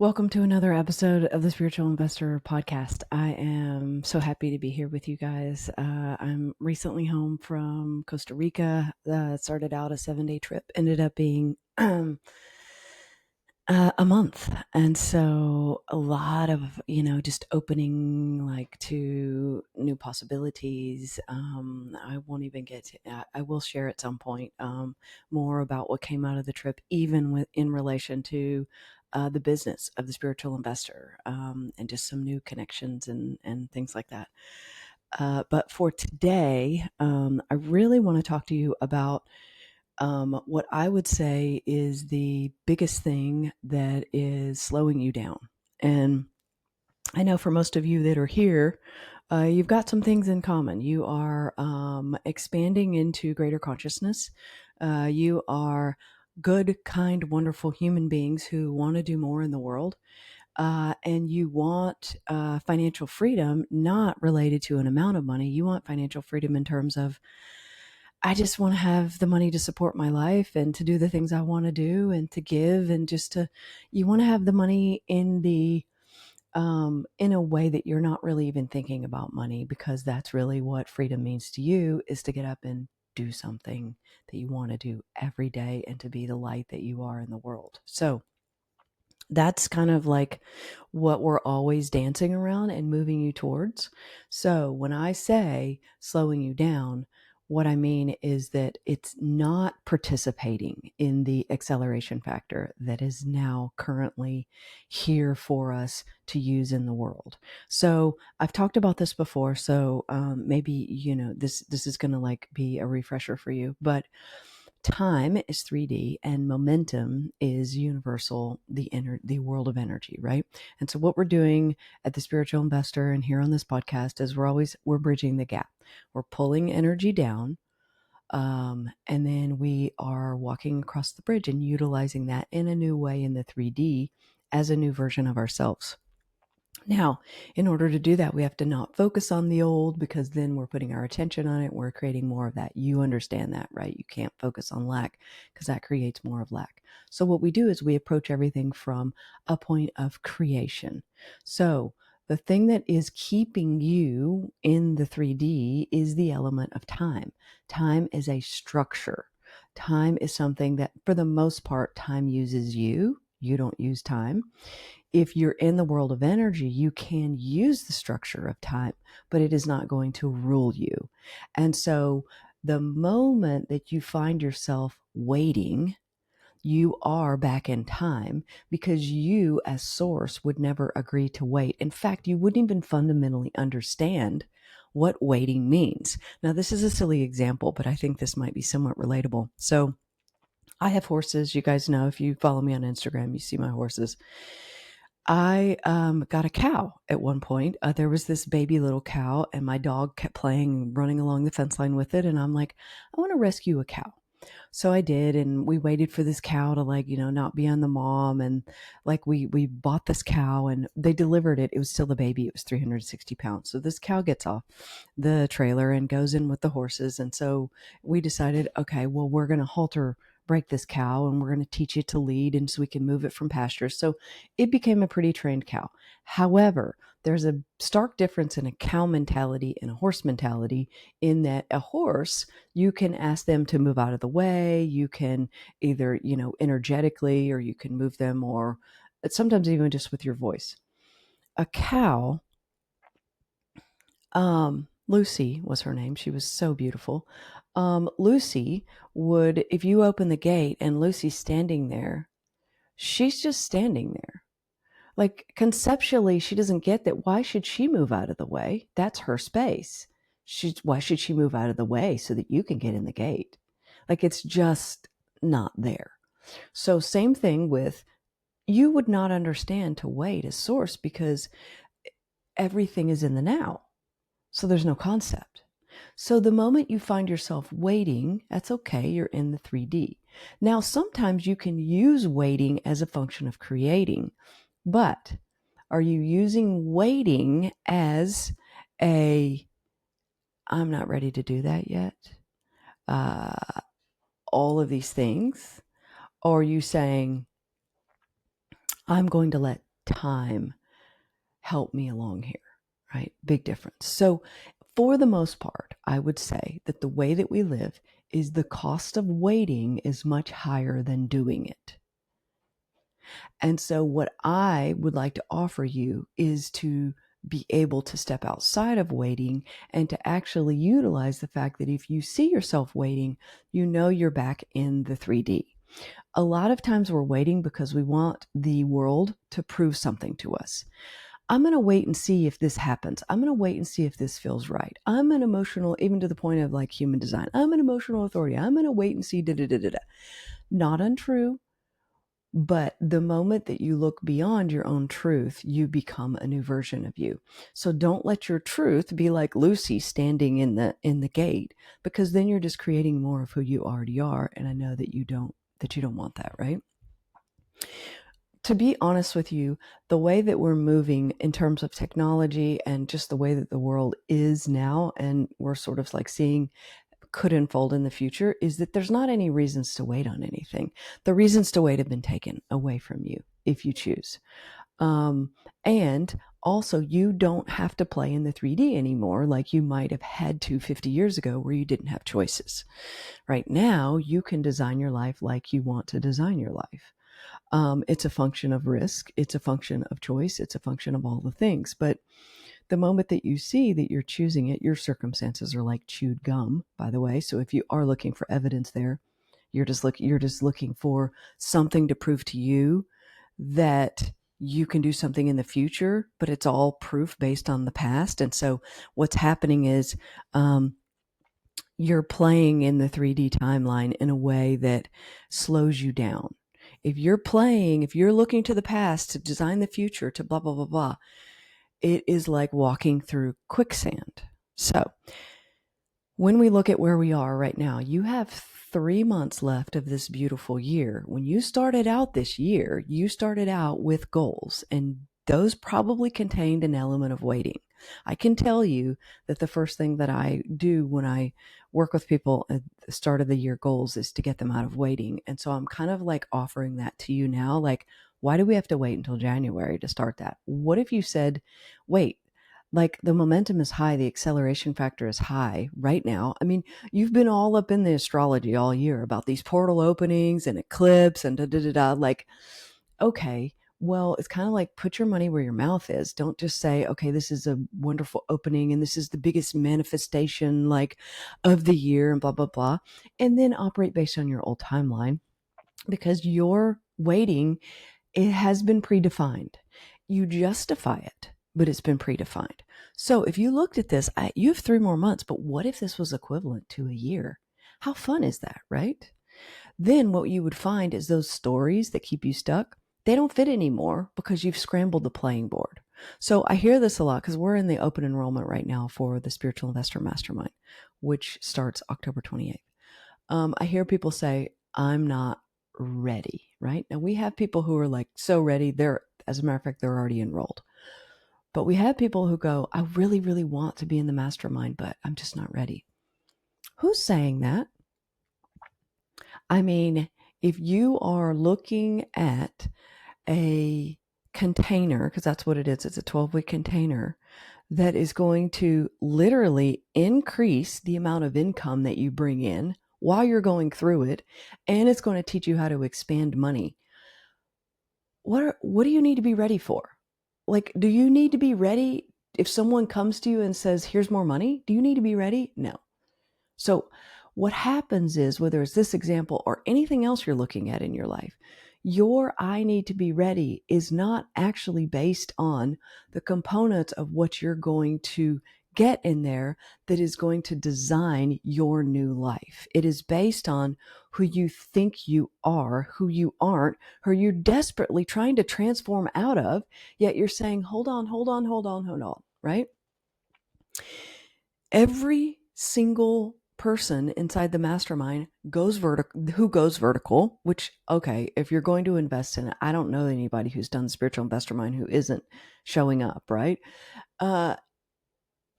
Welcome to another episode of the Spiritual Investor Podcast. I am so happy to be here with you guys. I'm recently home from Costa Rica. Started out a 7-day trip, ended up being a month. And so a lot of, just opening like to new possibilities. I won't even get to, I will share at some point more about what came out of the trip, even in relation to the business of the spiritual investor, and just some new connections and things like that. But for today, I really want to talk to you about what I would say is the biggest thing that is slowing you down. And I know for most of you that are here, you've got some things in common. You are expanding into greater consciousness. You are good, kind, wonderful human beings who want to do more in the world. And you want financial freedom, not related to an amount of money. You want financial freedom in terms of, I just want to have the money to support my life and to do the things I want to do and to give and you want to have the money in a way that you're not really even thinking about money, because that's really what freedom means to you, is to get up and do something that you want to do every day and to be the light that you are in the world. So that's kind of like what we're always dancing around and moving you towards. So when I say slowing you down, what I mean is that it's not participating in the acceleration factor that is now currently here for us to use in the world. So I've talked about this before, so maybe this is going to like be a refresher for you, but time is 3D and momentum is universal, the world of energy, right? And so what we're doing at the Spiritual Investor and here on this podcast is we're bridging the gap. We're pulling energy down, and then we are walking across the bridge and utilizing that in a new way in the 3D as a new version of ourselves. Now, in order to do that, we have to not focus on the old, because then we're putting our attention on it. We're creating more of that. You understand that, right? You can't focus on lack, because that creates more of lack. So what we do is we approach everything from a point of creation. So the thing that is keeping you in the 3D is the element of time. Time is a structure. Time is something that, for the most part, time uses you. You don't use time. If you're in the world of energy, you can use the structure of time, but it is not going to rule you. And so the moment that you find yourself waiting, you are back in time, because you as source would never agree to wait. In fact, you wouldn't even fundamentally understand what waiting means. Now, this is a silly example, but I think this might be somewhat relatable. So I have horses. You guys know, if you follow me on Instagram, you see my horses. I got a cow at one point. There was this baby little cow, and my dog kept playing, running along the fence line with it. And I'm like, I want to rescue a cow. So I did, and we waited for this cow to not be on the mom. And like we bought this cow, and they delivered it. It was still a baby. It was 360 pounds. So this cow gets off the trailer and goes in with the horses. And so we decided, okay, well, we're going to halter break this cow, and we're going to teach it to lead, and so we can move it from pastures. So it became a pretty trained cow. However, there's a stark difference in a cow mentality and a horse mentality, in that a horse, you can ask them to move out of the way. You can either, energetically, or you can move them, or sometimes even just with your voice. A cow, Lucy was her name. She was so beautiful. Lucy would, if you open the gate and Lucy's standing there, she's just standing there. Like, conceptually, she doesn't get that. Why should she move out of the way? That's her space. Why should she move out of the way so that you can get in the gate? Like, it's just not there. So same thing with, you would not understand to wait as source, because everything is in the now. So there's no concept. So the moment you find yourself waiting, that's okay. You're in the 3D. Now, sometimes you can use waiting as a function of creating, but are you using waiting as I'm not ready to do that yet? All of these things? Or are you saying, I'm going to let time help me along here, right? Big difference. So for the most part, I would say that the way that we live is the cost of waiting is much higher than doing it. And so what I would like to offer you is to be able to step outside of waiting and to actually utilize the fact that if you see yourself waiting, you know you're back in the 3D. A lot of times we're waiting because we want the world to prove something to us. I'm going to wait and see if this happens. I'm going to wait and see if this feels right. I'm an emotional, even to the point of like human design. I'm an emotional authority. I'm going to wait and see. Not untrue. But the moment that you look beyond your own truth, you become a new version of you. So don't let your truth be like Lucy standing in the gate, because then you're just creating more of who you already are. And I know that you don't want that, right? To be honest with you, the way that we're moving in terms of technology and just the way that the world is now, and we're sort of like seeing could unfold in the future, is that there's not any reasons to wait on anything. The reasons to wait have been taken away from you if you choose. And also, you don't have to play in the 3D anymore like you might have had to 50 years ago where you didn't have choices. Right now, you can design your life like you want to design your life. It's a function of risk. It's a function of choice. It's a function of all the things. But the moment that you see that you're choosing it, your circumstances are like chewed gum, by the way. So if you are looking for evidence there, you're just looking for something to prove to you that you can do something in the future, but it's all proof based on the past. And so what's happening is you're playing in the 3D timeline in a way that slows you down. If you're looking to the past to design the future, to blah, blah, blah, blah, it is like walking through quicksand. So when we look at where we are right now, you have 3 months left of this beautiful year. When you started out this year, you started out with goals, and those probably contained an element of waiting. I can tell you that the first thing that I do when I work with people at the start of the year goals is to get them out of waiting. And so I'm kind of like offering that to you now. Like, why do we have to wait until January to start that? What if you said, wait, like the momentum is high, the acceleration factor is high right now. I mean, you've been all up in the astrology all year about these portal openings and eclipse and like, okay, well, it's kind of like put your money where your mouth is. Don't just say, okay, this is a wonderful opening and this is the biggest manifestation like of the year and blah, blah, blah. And then operate based on your old timeline, because your waiting, it has been predefined. You justify it, but it's been predefined. So if you looked at this, you have 3 more months, but what if this was equivalent to a year? How fun is that, right? Then what you would find is those stories that keep you stuck, they don't fit anymore because you've scrambled the playing board. So I hear this a lot because we're in the open enrollment right now for the Spiritual Investor Mastermind, which starts October 28th. I hear people say, I'm not ready, right? Now we have people who are like so ready. As a matter of fact, they're already enrolled. But we have people who go, I really, really want to be in the mastermind, but I'm just not ready. Who's saying that? I mean, if you are looking at a container, because that's what it is, it's a 12-week container that is going to literally increase the amount of income that you bring in while you're going through it, and it's going to teach you how to expand money. What do you need to be ready for? Like, do you need to be ready if someone comes to you and says, here's more money? Do you need to be ready? No. So what happens is, whether it's this example or anything else you're looking at in your life, your I need to be ready is not actually based on the components of what you're going to get in there that is going to design your new life. It is based on who you think you are, who you aren't, who you're desperately trying to transform out of, yet you're saying, hold on, right? Every single person inside the mastermind who goes vertical, which, okay, if you're going to invest in it, I don't know anybody who's done the Spiritual Investor Mind who isn't showing up, right?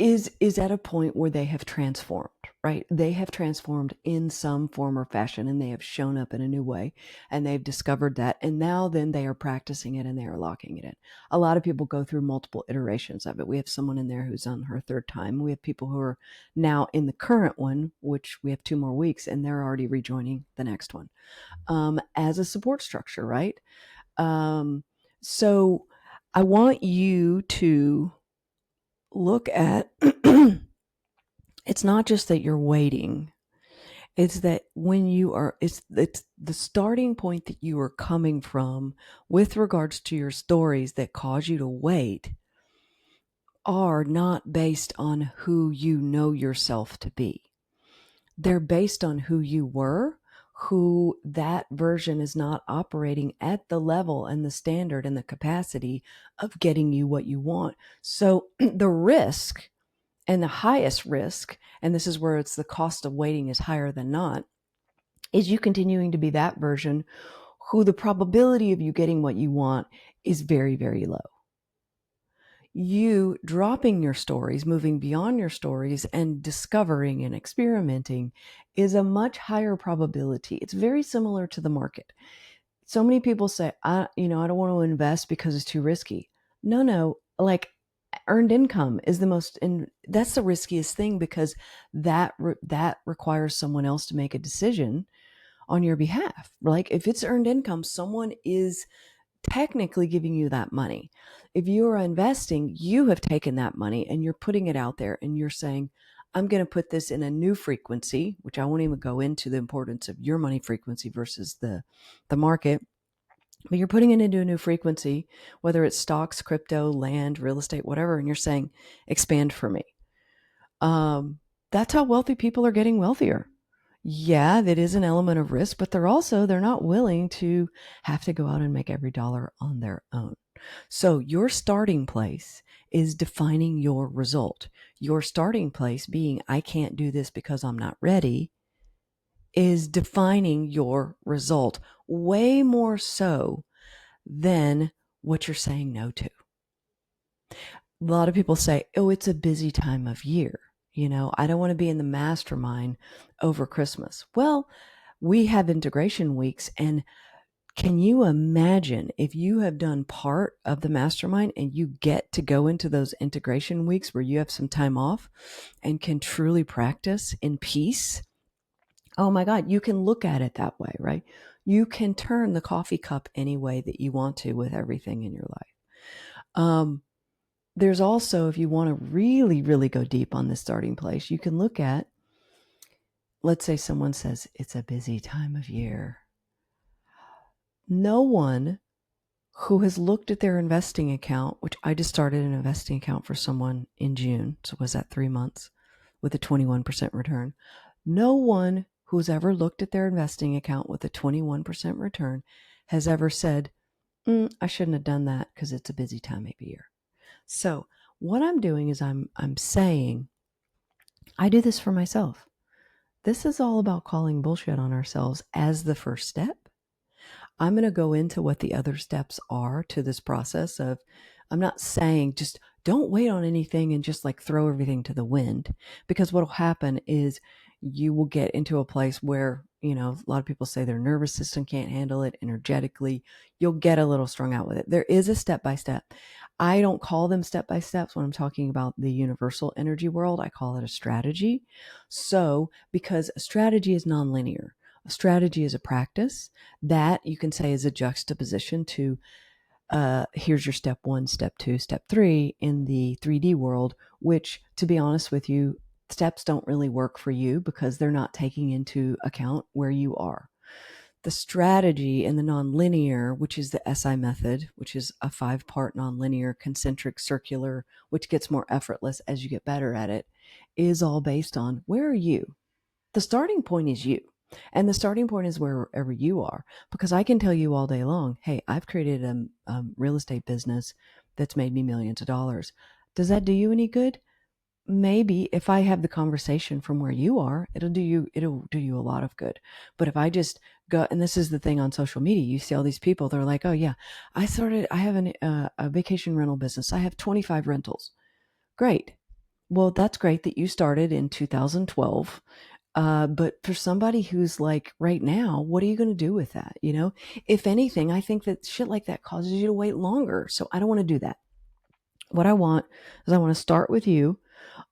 is at a point where they have transformed, right? They have transformed in some form or fashion, and they have shown up in a new way, and they've discovered that, and now then they are practicing it and they are locking it in. A lot of people go through multiple iterations of it. We have someone in there who's on her third time. We have people who are now in the current one, which we have 2 more weeks, and they're already rejoining the next one, as a support structure, right? So I want you to look at it's not just that you're waiting. It's that when you are, it's the starting point that you are coming from with regards to your stories that cause you to wait are not based on who you know yourself to be. They're based on who you were, who that version is not operating at the level and the standard and the capacity of getting you what you want. So the risk, and the highest risk, and this is where it's the cost of waiting is higher than not, is you continuing to be that version who the probability of you getting what you want is very, very low. You dropping your stories, moving beyond your stories, and discovering and experimenting is a much higher probability. It's very similar to the market. So many people say, I don't want to invest because it's too risky. No, like earned income is that's the riskiest thing, because that requires someone else to make a decision on your behalf. Like if it's earned income, someone is technically giving you that money. If you are investing, you have taken that money and you're putting it out there and you're saying, I'm going to put this in a new frequency, which I won't even go into the importance of your money frequency versus the market. But you're putting it into a new frequency, whether it's stocks, crypto, land, real estate, whatever, and you're saying, expand for me. That's how wealthy people are getting wealthier. Yeah, that is an element of risk, but they're not willing to have to go out and make every dollar on their own. So your starting place is defining your result. Your starting place being, I can't do this because I'm not ready, is defining your result way more so than what you're saying no to. A lot of people say, oh, it's a busy time of year. I don't want to be in the mastermind over Christmas. Well, we have integration weeks, and can you imagine if you have done part of the mastermind and you get to go into those integration weeks where you have some time off and can truly practice in peace? Oh my God, you can look at it that way, right? You can turn the coffee cup any way that you want to with everything in your life. There's also, if you want to really, really go deep on this starting place, you can look at, let's say someone says it's a busy time of year. No one who has looked at their investing account, which I just started an investing account for someone in June, so was that 3 months with a 21% return. No one who's ever looked at their investing account with a 21% return has ever said, I shouldn't have done that because it's a busy time of year. So what I'm doing is I'm saying, I do this for myself. This is all about calling bullshit on ourselves as the first step. I'm going to go into what the other steps are to this process of, I'm not saying just don't wait on anything and just like throw everything to the wind, because what will happen is you will get into a place where, a lot of people say their nervous system can't handle it energetically. You'll get a little strung out with it. There is a step-by-step. I don't call them step-by-steps when I'm talking about the universal energy world. I call it a strategy. So, because a strategy is nonlinear. A strategy is a practice that you can say is a juxtaposition to here's your step 1, step 2, step 3 in the 3D world, which, to be honest with you, steps don't really work for you because they're not taking into account where you are. The strategy in the nonlinear, which is the SI method, which is a 5-part nonlinear concentric circular, which gets more effortless as you get better at it, is all based on where are you? The starting point is you. And the starting point is wherever you are, because I can tell you all day long, hey, I've created a real estate business that's made me millions of dollars. Does that do you any good? Maybe if I have the conversation from where you are, it'll do you a lot of good. But if I just go, and this is the thing on social media, you see all these people, they're like, oh yeah, I have a vacation rental business. I have 25 rentals. Great. Well, that's great that you started in 2012. But for somebody who's like right now, what are you going to do with that? You know, if anything, I think that shit like that causes you to wait longer. So I don't want to do that. What I want is I want to start with you.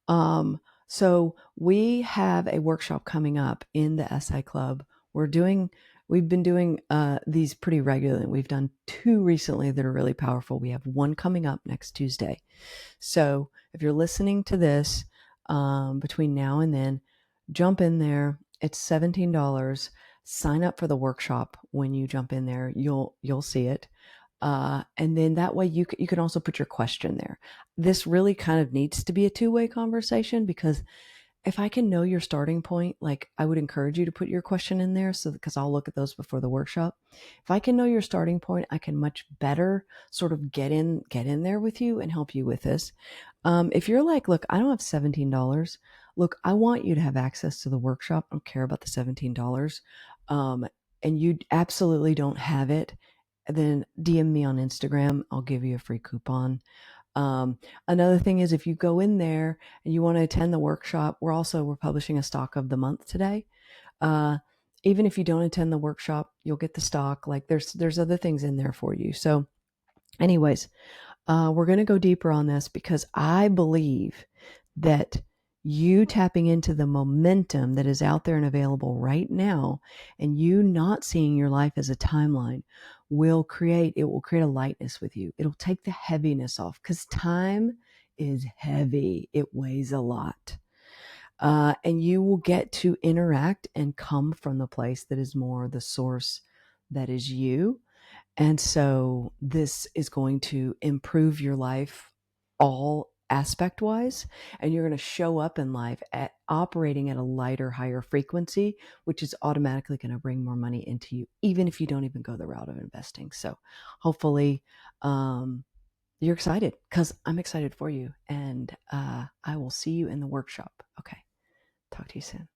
Um, so we have a workshop coming up in the SI Club. We've been doing these pretty regularly. We've done 2 recently that are really powerful. We have one coming up next Tuesday. So if you're listening to this between now and then, jump in there. It's $17. Sign up for the workshop. When you jump in there, you'll see it. And then that way you can also put your question there. This really kind of needs to be a two-way conversation, because if I can know your starting point, like I would encourage you to put your question in there, so because I'll look at those before the workshop. If I can know your starting point, I can much better sort of get in there with you and help you with this. If you're like, look, I don't have $17. Look, I want you to have access to the workshop. I don't care about the $17. Um, and you absolutely don't have it, then DM me on Instagram. I'll give you a free coupon. Another thing is, if you go in there and you want to attend the workshop, we're publishing a stock of the month today. Uh, Even if you don't attend the workshop, you'll get the stock. Like there's other things in there for you. So, anyways, we're going to go deeper on this because I believe that you tapping into the momentum that is out there and available right now, and you not seeing your life as a timeline, will create a lightness with you. It'll take the heaviness off, because time is heavy. It weighs a lot. And you will get to interact and come from the place that is more the source, that is you. And so this is going to improve your life all aspect wise, and you're going to show up in life at operating at a lighter, higher frequency, which is automatically going to bring more money into you, even if you don't even go the route of investing. So hopefully, you're excited, because I'm excited for you, and I will see you in the workshop. Okay. Talk to you soon.